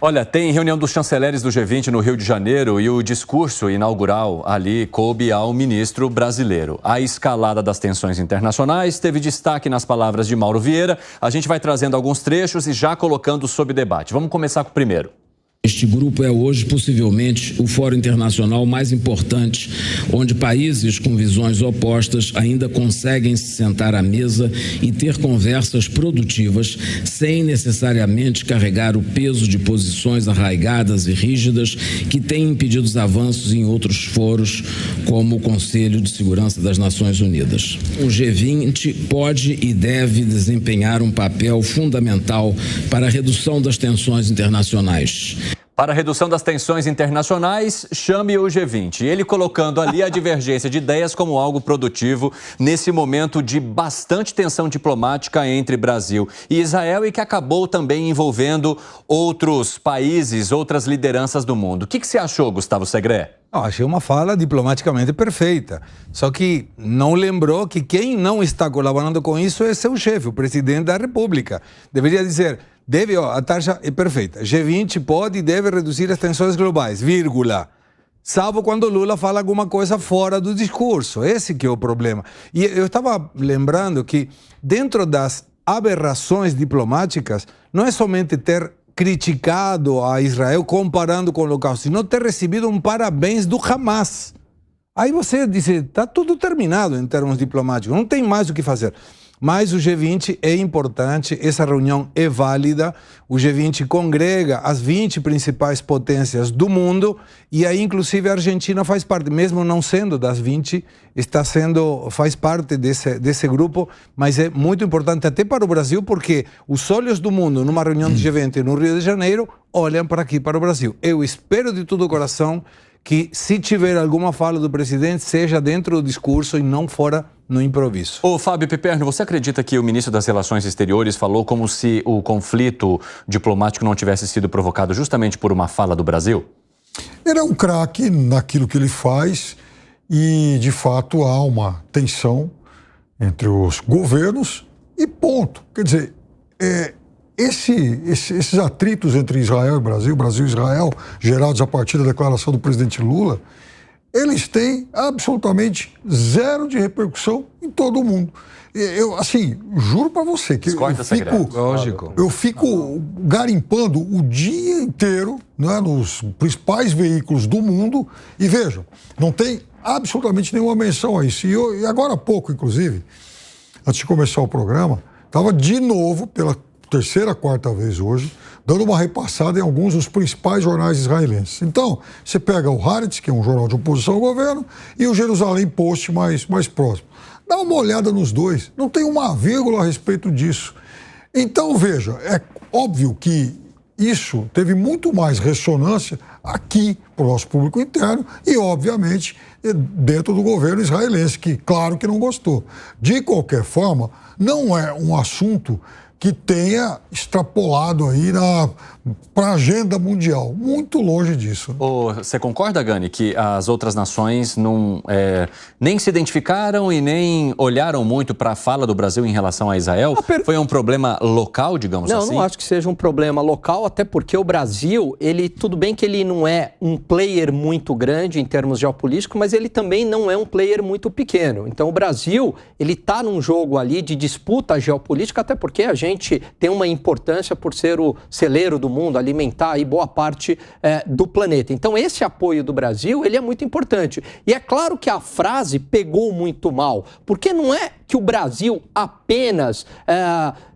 Olha, tem reunião dos chanceleres do G20 no Rio de Janeiro e o discurso inaugural ali coube ao ministro brasileiro. A escalada das tensões internacionais teve destaque nas palavras de Mauro Vieira. A gente vai trazendo alguns trechos e já colocando sob debate. Vamos começar com o primeiro. Este grupo é hoje, possivelmente, o fórum internacional mais importante, onde países com visões opostas ainda conseguem se sentar à mesa e ter conversas produtivas, sem necessariamente carregar o peso de posições arraigadas e rígidas que têm impedido os avanços em outros foros, como o Conselho de Segurança das Nações Unidas. O G20 pode e deve desempenhar um papel fundamental para a redução das tensões internacionais. Para a redução das tensões internacionais, chame o G20. Ele colocando ali a divergência de ideias como algo produtivo nesse momento de bastante tensão diplomática entre Brasil e Israel e que acabou também envolvendo outros países, outras lideranças do mundo. O que você achou, Gustavo Segré? Achei uma fala diplomaticamente perfeita. Só que não lembrou que quem não está colaborando com isso é seu chefe, o presidente da República. Deveria dizer... a taxa é perfeita. G20 pode e deve reduzir as tensões globais, vírgula. Salvo quando Lula fala alguma coisa fora do discurso. Esse que é o problema. E eu estava lembrando que dentro das aberrações diplomáticas, não é somente ter criticado a Israel comparando com o Holocausto, sino ter recebido um parabéns do Hamas. Aí você diz, está tudo terminado em termos diplomáticos, não tem mais o que fazer. Mas o G20 é importante, essa reunião é válida, o G20 congrega as 20 principais potências do mundo e aí inclusive a Argentina faz parte, mesmo não sendo das 20, faz parte desse grupo, mas é muito importante até para o Brasil porque os olhos do mundo numa reunião de G20 no Rio de Janeiro olham para aqui, para o Brasil. Eu espero de todo o coração que se tiver alguma fala do presidente seja dentro do discurso e não fora no improviso. Ô Fábio Piperno, você acredita que o ministro das Relações Exteriores falou como se o conflito diplomático não tivesse sido provocado justamente por uma fala do Brasil? Ele é um craque naquilo que ele faz e, de fato, há uma tensão entre os governos e ponto. Quer dizer, esses atritos entre Israel e Brasil e Israel, gerados a partir da declaração do presidente Lula, eles têm absolutamente zero de repercussão em todo o mundo. Eu, assim, juro para você que eu fico garimpando o dia inteiro, né, nos principais veículos do mundo e vejam, não tem absolutamente nenhuma menção a isso. E agora há pouco, inclusive, antes de começar o programa, estava de novo, pela terceira, quarta vez hoje, dando uma repassada em alguns dos principais jornais israelenses. Então, você pega o Haaretz, que é um jornal de oposição ao governo, e o Jerusalém Post mais próximo. Dá uma olhada nos dois, não tem uma vírgula a respeito disso. Então, veja, é óbvio que isso teve muito mais ressonância aqui para o nosso público interno e, obviamente, dentro do governo israelense, que claro que não gostou. De qualquer forma, não é um assunto que tenha extrapolado aí para a agenda mundial. Muito longe disso. Você concorda, Gani, que as outras nações nem se identificaram e nem olharam muito para a fala do Brasil em relação a Israel? Foi um problema local, digamos assim? Não acho que seja um problema local, até porque o Brasil, tudo bem que ele não é um player muito grande em termos geopolíticos, mas ele também não é um player muito pequeno. Então o Brasil, ele está num jogo ali de disputa geopolítica, até porque a gente tem uma importância por ser o celeiro do mundo, alimentar aí boa parte do planeta. Então esse apoio do Brasil, ele é muito importante. E é claro que a frase pegou muito mal, porque não é que o Brasil apenas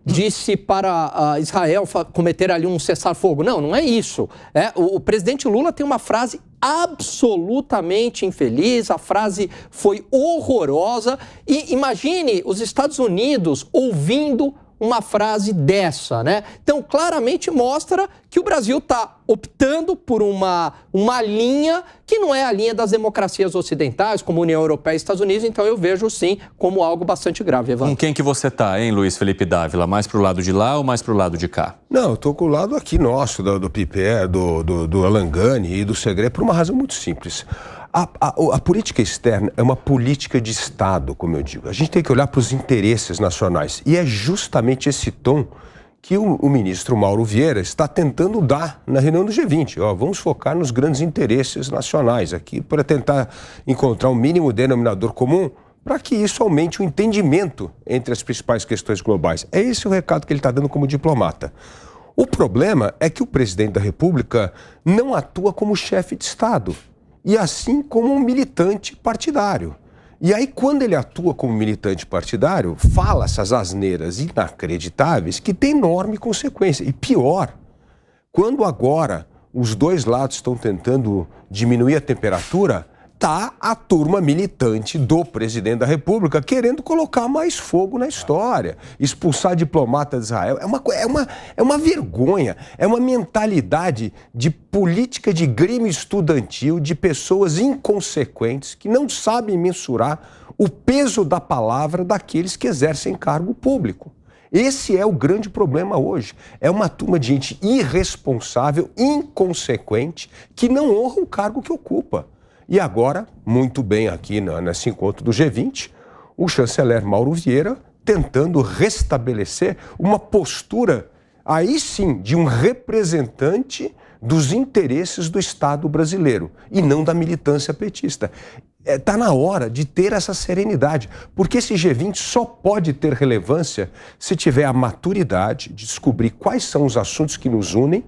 disse para Israel cometer ali um cessar-fogo. Não é isso. O presidente Lula tem uma frase absolutamente infeliz, a frase foi horrorosa e imagine os Estados Unidos ouvindo uma frase dessa, né? Então, claramente mostra que o Brasil está optando por uma linha que não é a linha das democracias ocidentais, como União Europeia e Estados Unidos, então eu vejo, sim, como algo bastante grave, Evandro. Com quem que você tá, hein, Luiz Felipe Dávila? Mais pro lado de lá ou mais pro lado de cá? Não, eu tô com o lado aqui nosso, do Piper, do Alan Gani e do Segré, por uma razão muito simples. A política externa é uma política de Estado, como eu digo. A gente tem que olhar para os interesses nacionais. E é justamente esse tom que o ministro Mauro Vieira está tentando dar na reunião do G20. Vamos focar nos grandes interesses nacionais aqui para tentar encontrar um mínimo denominador comum para que isso aumente o entendimento entre as principais questões globais. É esse o recado que ele está dando como diplomata. O problema é que o presidente da República não atua como chefe de Estado, e assim como um militante partidário. E aí, quando ele atua como militante partidário, fala essas asneiras inacreditáveis que tem enorme consequência. E pior, quando agora os dois lados estão tentando diminuir a temperatura, tá a turma militante do presidente da República querendo colocar mais fogo na história, expulsar diplomata de Israel. É uma vergonha, é uma mentalidade de política de grêmio estudantil, de pessoas inconsequentes que não sabem mensurar o peso da palavra daqueles que exercem cargo público. Esse é o grande problema hoje. É uma turma de gente irresponsável, inconsequente, que não honra o cargo que ocupa. E agora, muito bem aqui nesse encontro do G20, o chanceler Mauro Vieira tentando restabelecer uma postura, aí sim, de um representante dos interesses do Estado brasileiro e não da militância petista. Está na hora de ter essa serenidade, porque esse G20 só pode ter relevância se tiver a maturidade de descobrir quais são os assuntos que nos unem,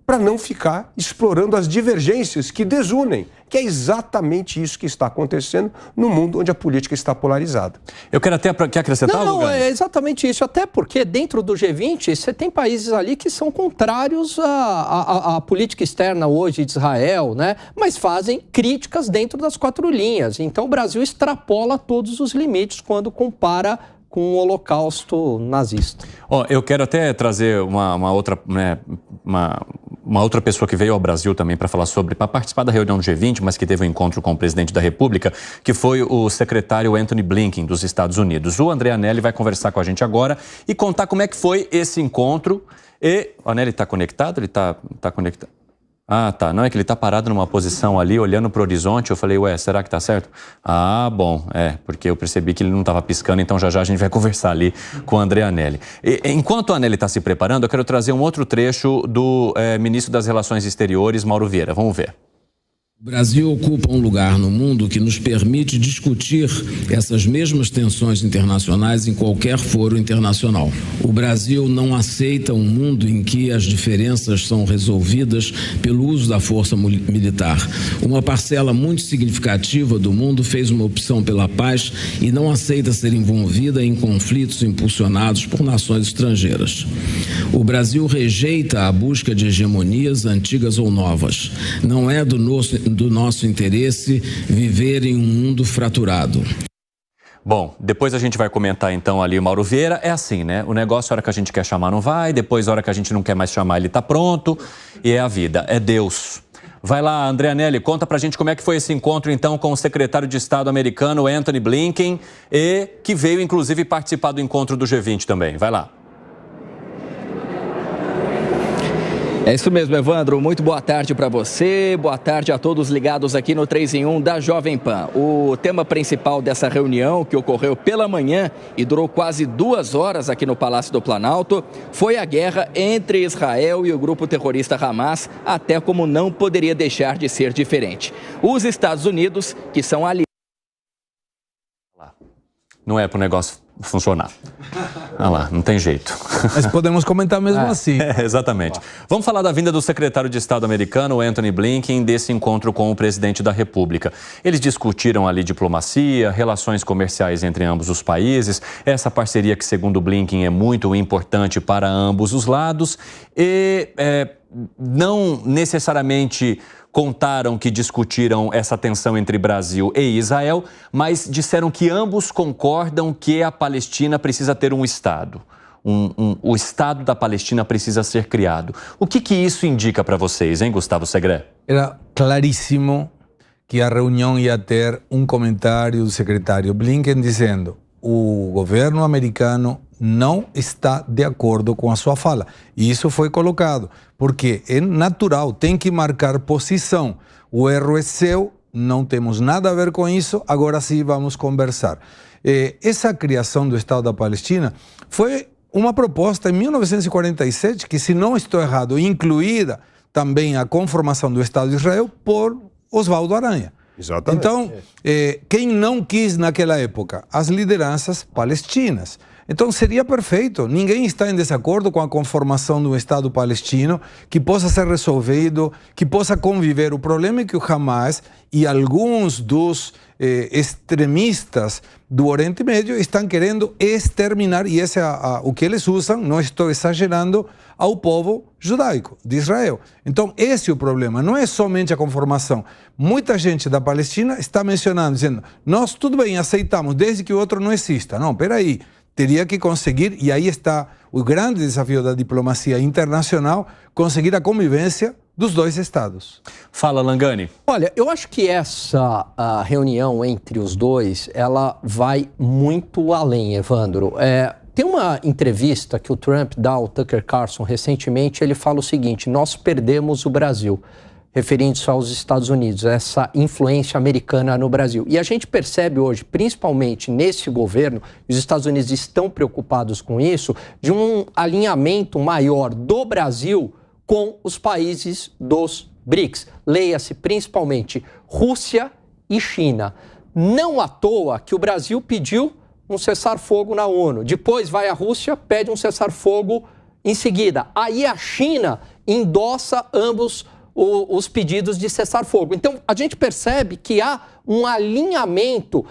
para não ficar explorando as divergências que desunem, que é exatamente isso que está acontecendo no mundo onde a política está polarizada. Eu quero até quer acrescentar algo? Não, é exatamente isso. Até porque dentro do G20 você tem países ali que são contrários à política externa hoje de Israel, né? Mas fazem críticas dentro das quatro linhas. Então o Brasil extrapola todos os limites quando compara com o Holocausto nazista. Eu quero até trazer uma outra, né, uma outra pessoa que veio ao Brasil também para participar da reunião do G20, mas que teve um encontro com o presidente da República, que foi o secretário Antony Blinken dos Estados Unidos. O André Anelli vai conversar com a gente agora e contar como é que foi esse encontro. E o Anelli está conectado? Ele está conectado? Ah, tá. Não, é que ele tá parado numa posição ali, olhando pro horizonte. Eu falei, será que tá certo? Ah, bom, porque eu percebi que ele não tava piscando, então já a gente vai conversar ali com o André Anelli. Enquanto o Anelli tá se preparando, eu quero trazer um outro trecho do ministro das Relações Exteriores, Mauro Vieira. Vamos ver. O Brasil ocupa um lugar no mundo que nos permite discutir essas mesmas tensões internacionais em qualquer foro internacional. O Brasil não aceita um mundo em que as diferenças são resolvidas pelo uso da força militar. Uma parcela muito significativa do mundo fez uma opção pela paz e não aceita ser envolvida em conflitos impulsionados por nações estrangeiras. O Brasil rejeita a busca de hegemonias antigas ou novas. Não é do nosso interesse viver em um mundo fraturado. Bom, depois a gente vai comentar então ali o Mauro Vieira. É assim, né? O negócio, a hora que a gente quer chamar, não vai. Depois, a hora que a gente não quer mais chamar, ele tá pronto. E é a vida, é Deus. Vai lá, André Anelli, conta pra gente como é que foi esse encontro então com o secretário de Estado americano, Antony Blinken, e que veio inclusive participar do encontro do G20 também. Vai lá. É isso mesmo, Evandro. Muito boa tarde para você, boa tarde a todos ligados aqui no 3 em 1 da Jovem Pan. O tema principal dessa reunião, que ocorreu pela manhã e durou quase 2 horas aqui no Palácio do Planalto, foi a guerra entre Israel e o grupo terrorista Hamas, até como não poderia deixar de ser diferente. Os Estados Unidos, que são aliados... Não é para o negócio funcionar. Ah lá, não tem jeito. Mas podemos comentar mesmo assim. Exatamente. Vamos falar da vinda do secretário de Estado americano, Antony Blinken, desse encontro com o presidente da República. Eles discutiram ali diplomacia, relações comerciais entre ambos os países, essa parceria que, segundo Blinken, é muito importante para ambos os lados e não necessariamente contaram que discutiram essa tensão entre Brasil e Israel, mas disseram que ambos concordam que a Palestina precisa ter um Estado. O Estado da Palestina precisa ser criado. O que isso indica para vocês, hein, Gustavo Segré? Era claríssimo que a reunião ia ter um comentário do secretário Blinken dizendo: o governo americano não está de acordo com a sua fala. E isso foi colocado, porque é natural, tem que marcar posição. O erro é seu, não temos nada a ver com isso, agora sim vamos conversar. Essa criação do Estado da Palestina foi uma proposta em 1947, que, se não estou errado, incluída também a conformação do Estado de Israel por Oswaldo Aranha. Exatamente. Então, quem não quis naquela época? As lideranças palestinas. Então, seria perfeito. Ninguém está em desacordo com a conformação do Estado palestino, que possa ser resolvido, que possa conviver. O problema é que o Hamas e alguns dos extremistas do Oriente Médio estão querendo exterminar, e esse é o que eles usam, não estou exagerando, ao povo judaico de Israel. Então, esse é o problema, não é somente a conformação. Muita gente da Palestina está mencionando, dizendo, nós tudo bem, aceitamos, desde que o outro não exista. Não, peraí, teria que conseguir, e aí está o grande desafio da diplomacia internacional, conseguir a convivência dos dois estados. Fala, Langani. Olha, eu acho que essa reunião entre os dois, ela vai muito além, Evandro. Tem uma entrevista que o Trump dá ao Tucker Carlson recentemente, ele fala o seguinte, nós perdemos o Brasil, referindo-se aos Estados Unidos, essa influência americana no Brasil. E a gente percebe hoje, principalmente nesse governo, os Estados Unidos estão preocupados com isso, de um alinhamento maior do Brasil com os países dos BRICS. Leia-se principalmente Rússia e China. Não à toa que o Brasil pediu um cessar-fogo na ONU. Depois vai a Rússia, pede um cessar-fogo em seguida. Aí a China endossa ambos os pedidos de cessar-fogo. Então, a gente percebe que há um alinhamento,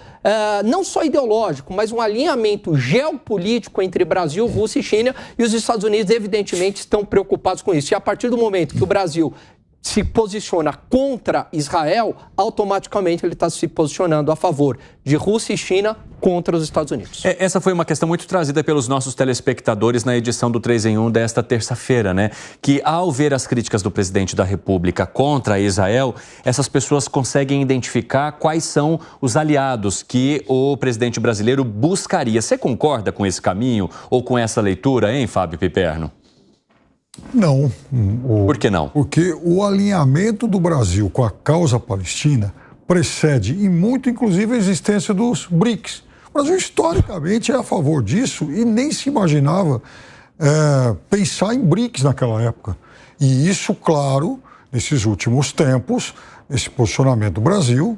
não só ideológico, mas um alinhamento geopolítico entre Brasil, Rússia e China, e os Estados Unidos, evidentemente, estão preocupados com isso. E a partir do momento que o Brasil se posiciona contra Israel, automaticamente ele está se posicionando a favor de Rússia e China contra os Estados Unidos. Essa foi uma questão muito trazida pelos nossos telespectadores na edição do 3 em 1 desta terça-feira, né? Que ao ver as críticas do presidente da República contra Israel, essas pessoas conseguem identificar quais são os aliados que o presidente brasileiro buscaria. Você concorda com esse caminho ou com essa leitura, hein, Fábio Piperno? Não. Por que não? Porque o alinhamento do Brasil com a causa palestina precede, e muito, inclusive, a existência dos BRICS. O Brasil, historicamente, é a favor disso e nem se imaginava pensar em BRICS naquela época. E isso, claro, nesses últimos tempos, esse posicionamento do Brasil,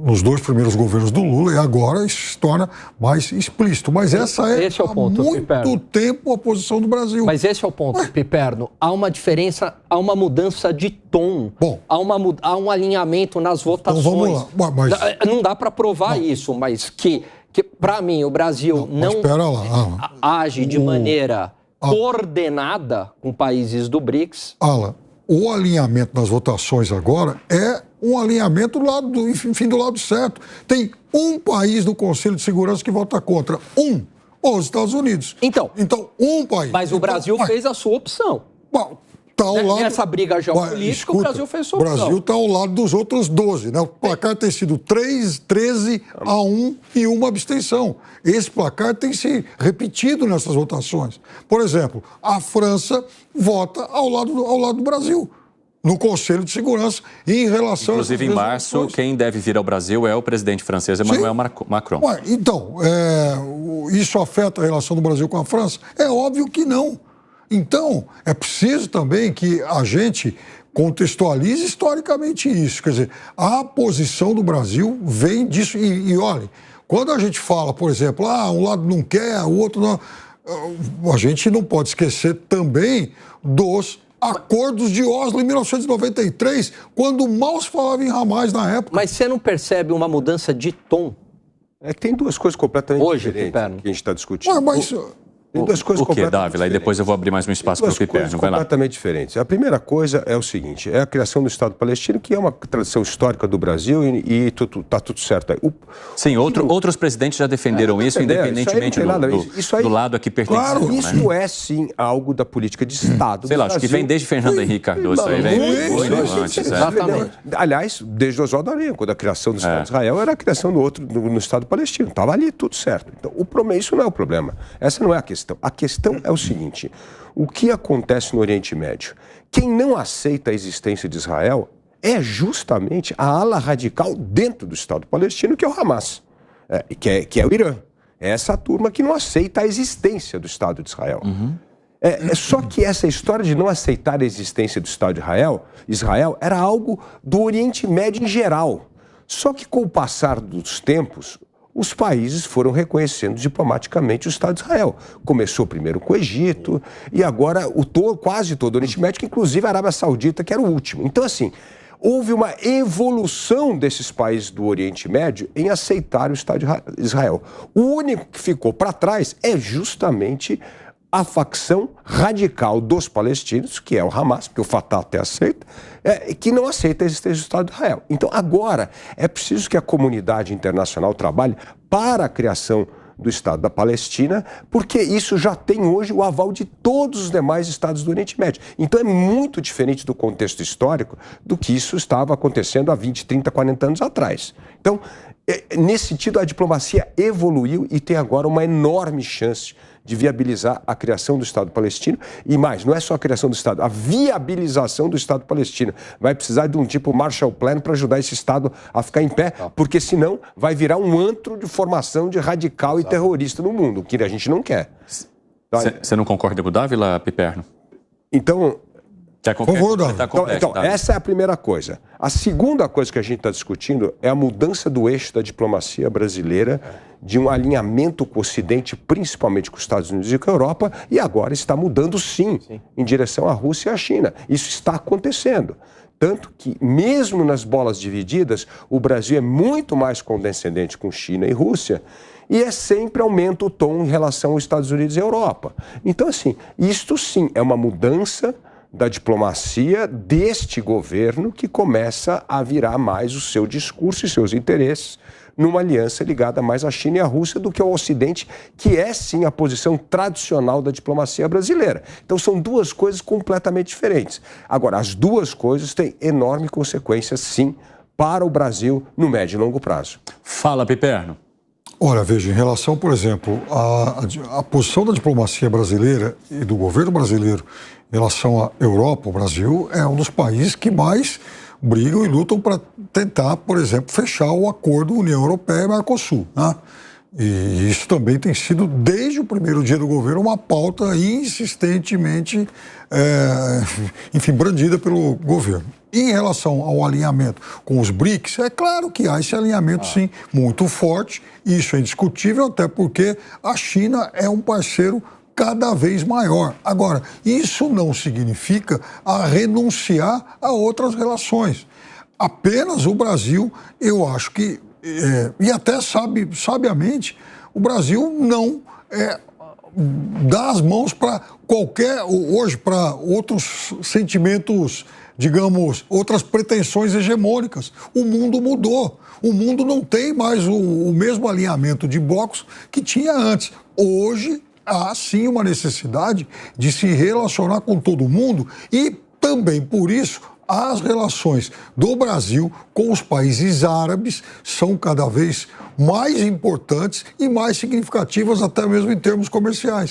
nos dois primeiros governos do Lula, e agora isso se torna mais explícito. Mas essa esse é o ponto, há muito Piperno. tempo a posição do Brasil. Mas esse é o ponto, Piperno. Há uma diferença, há uma mudança de tom. Bom, há um alinhamento nas votações. Então vamos lá. Mas não dá para provar isso, mas que para mim, o Brasil não age de maneira coordenada com países do BRICS. Alan, o alinhamento nas votações agora é um alinhamento do lado certo. Tem um país no Conselho de Segurança que vota contra. Os Estados Unidos. Então um país. Mas o Brasil fez a sua opção. Bom, tá ao lado... Nessa briga geopolítica, o Brasil fez a sua opção. O Brasil está ao lado dos outros 12, né? O placar tem sido 13-1 e uma abstenção. Esse placar tem se repetido nessas votações. Por exemplo, a França vota ao lado do Brasil, no Conselho de Segurança, em relação... Inclusive, em março, quem deve vir ao Brasil é o presidente francês, Emmanuel Macron. Então, isso afeta a relação do Brasil com a França? É óbvio que não. Então, é preciso também que a gente contextualize historicamente isso. Quer dizer, a posição do Brasil vem disso. E olha, quando a gente fala, por exemplo, um lado não quer, o outro não... A gente não pode esquecer também dos acordos de Oslo em 1993, quando mal se falava em Hamas na época. Mas você não percebe uma mudança de tom? É que tem duas coisas completamente diferentes que a gente está discutindo. Tem duas coisas o que, Dávila? E depois eu vou abrir mais um espaço para o Piperno. Vai lá. Completamente diferentes. A primeira coisa é o seguinte, é a criação do Estado palestino, que é uma tradição histórica do Brasil e está tudo certo aí. Sim, outros presidentes já defenderam isso, independentemente do lado a que pertenciam. Claro, isso é sim algo da política de Estado. Sei lá, acho que vem desde Fernando Henrique Cardoso. Vem antes. Exatamente. Aliás, desde Oswaldo Aranha, quando a criação do Estado de Israel era a criação no Estado palestino. Estava ali tudo certo. Então, isso não é o problema. Essa não é a questão. A questão é o seguinte, o que acontece no Oriente Médio? Quem não aceita a existência de Israel é justamente a ala radical dentro do Estado palestino, que é o Hamas, que é o Irã. É essa turma que não aceita a existência do Estado de Israel. Só que essa história de não aceitar a existência do Estado de Israel era algo do Oriente Médio em geral. Só que com o passar dos tempos, os países foram reconhecendo diplomaticamente o Estado de Israel. Começou primeiro com o Egito e agora quase todo o Oriente Médio, inclusive a Arábia Saudita, que era o último. Então, assim, houve uma evolução desses países do Oriente Médio em aceitar o Estado de Israel. O único que ficou para trás é justamente a facção radical dos palestinos, que é o Hamas, porque o Fatah até aceita, que não aceita a existência do Estado de Israel. Então, agora, é preciso que a comunidade internacional trabalhe para a criação do Estado da Palestina, porque isso já tem hoje o aval de todos os demais estados do Oriente Médio. Então, é muito diferente do contexto histórico do que isso estava acontecendo há 20, 30, 40 anos atrás. Então, nesse sentido, a diplomacia evoluiu e tem agora uma enorme chance de viabilizar a criação do Estado palestino. E mais, não é só a criação do Estado, a viabilização do Estado palestino. Vai precisar de um tipo Marshall Plan para ajudar esse Estado a ficar em pé, porque senão vai virar um antro de formação de radical e terrorista no mundo, o que a gente não quer. Você não concorda com o Dávila, Piperno? Então... Então, essa é a primeira coisa. A segunda coisa que a gente está discutindo é a mudança do eixo da diplomacia brasileira, de um alinhamento com o Ocidente, principalmente com os Estados Unidos e com a Europa, e agora está mudando sim, em direção à Rússia e à China. Isso está acontecendo. Tanto que, mesmo nas bolas divididas, o Brasil é muito mais condescendente com China e Rússia, e sempre aumenta o tom em relação aos Estados Unidos e à Europa. Então, assim, isto sim é uma mudança da diplomacia deste governo que começa a virar mais o seu discurso e seus interesses numa aliança ligada mais à China e à Rússia do que ao Ocidente, que é sim a posição tradicional da diplomacia brasileira. Então são duas coisas completamente diferentes. Agora, as duas coisas têm enorme consequência, sim, para o Brasil no médio e longo prazo. Fala, Piperno. Olha, veja, em relação, por exemplo, à posição da diplomacia brasileira e do governo brasileiro em relação à Europa, o Brasil é um dos países que mais brigam e lutam para tentar, por exemplo, fechar o acordo União Europeia e Mercosul, né? E isso também tem sido, desde o primeiro dia do governo, uma pauta insistentemente, brandida pelo governo. Em relação ao alinhamento com os BRICS, é claro que há esse alinhamento, sim, muito forte, isso é indiscutível, até porque a China é um parceiro cada vez maior. Agora, isso não significa renunciar a outras relações. Apenas o Brasil, eu acho que, e até sabiamente, o Brasil não dá as mãos para hoje, para outros sentimentos, digamos, outras pretensões hegemônicas. O mundo mudou. O mundo não tem mais o mesmo alinhamento de blocos que tinha antes. Hoje, há sim uma necessidade de se relacionar com todo mundo e também por isso as relações do Brasil com os países árabes são cada vez mais importantes e mais significativas até mesmo em termos comerciais.